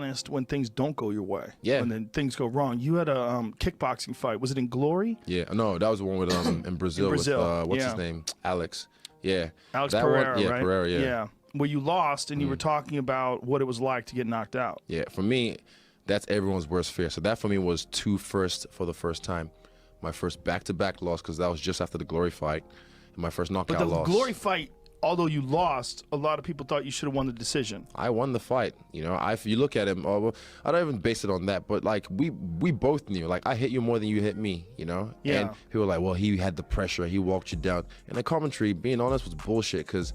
honest when things don't go your way. Yeah. When then things go wrong. You had a kickboxing fight. Was it in Glory? Yeah. No, that was the one with in Brazil. With what's his name? Alex. Yeah. Alex that Pereira, one, yeah, right? Pereira, yeah. Yeah. Where you lost and you were talking about what it was like to get knocked out. Yeah. For me, that's everyone's worst fear. So that for me was 2 firsts for the first time. My first back-to-back loss, because that was just after the Glory fight. And my first knockout But the loss. Glory fight, although you lost, a lot of people thought you should have won the decision. I won the fight. You know, if you look at him, well, I don't even base it on that, but like we both knew, like I hit you more than you hit me, you know? Yeah. And people were like, well, he had the pressure, he walked you down. And the commentary, being honest, was bullshit, because,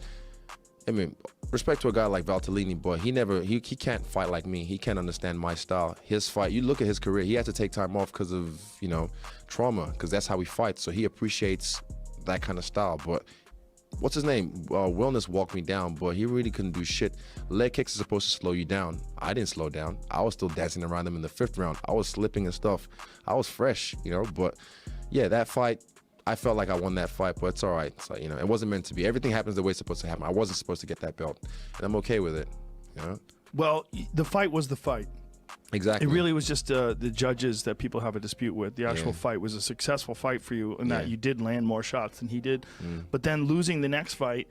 I mean, respect to a guy like Valtellini, but he can't fight like me. He can't understand my style. His fight, you look at his career, he had to take time off because of, you know, trauma, because that's how he fights. So he appreciates that kind of style. But what's his name? Wellness walked me down, but he really couldn't do shit. Leg kicks are supposed to slow you down. I didn't slow down. I was still dancing around him in the 5th round. I was slipping and stuff. I was fresh, you know. But yeah, that fight, I felt like I won that fight, but it's all right. So, you know, it wasn't meant to be. Everything happens the way it's supposed to happen. I wasn't supposed to get that belt, and I'm okay with it, you know? Well, the fight was the fight. Exactly. It really was just the judges that people have a dispute with. The actual fight was a successful fight for you in that you did land more shots than he did. But then losing the next fight.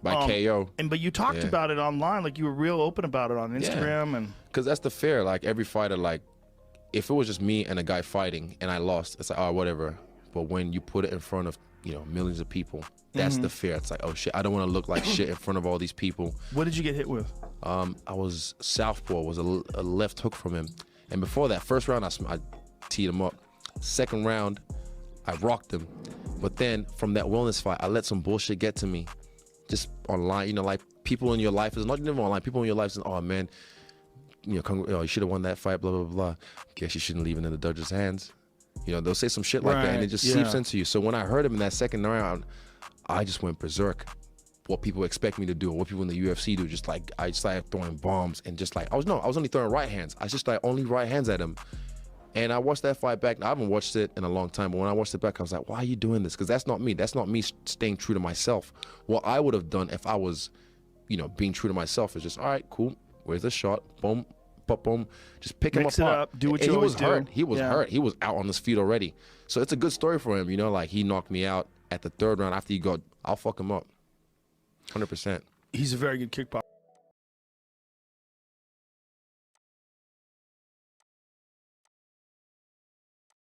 By KO. But you talked about it online. Like, you were real open about it on Instagram. And because that's the fear. Like, every fighter, like, if it was just me and a guy fighting and I lost, it's like, oh, whatever. But when you put it in front of, you know, millions of people, that's the fear. It's like, oh shit, I don't want to look like shit in front of all these people. What did you get hit with? I was southpaw, was a left hook from him. And before that, first round, I teed him up. Second round, I rocked him. But then from that wellness fight, I let some bullshit get to me. Just online, you know, like people in your life, it's not even online, people in your life saying, oh man, you know, you should have won that fight, blah, blah, blah. Guess you shouldn't leave it in the judge's hands. You know, they'll say some shit like that, and it just seeps into you. So when I heard him in that second round, I just went berserk. What people expect me to do, what people in the UFC do, just like, I started throwing bombs, and just like, I was only throwing right hands. I just like only right hands at him. And I watched that fight back. Now, I haven't watched it in a long time, but when I watched it back, I was like, why are you doing this? Because that's not me. That's not me staying true to myself. What I would have done if I was, you know, being true to myself is just, all right, cool. Where's the shot? Boom. Boom, just pick him apart. Do what you always do. He was hurt. He was out on his feet already. So it's a good story for him, you know, like he knocked me out at the 3rd round after he got, I'll fuck him up. 100%. He's a very good kickboxer.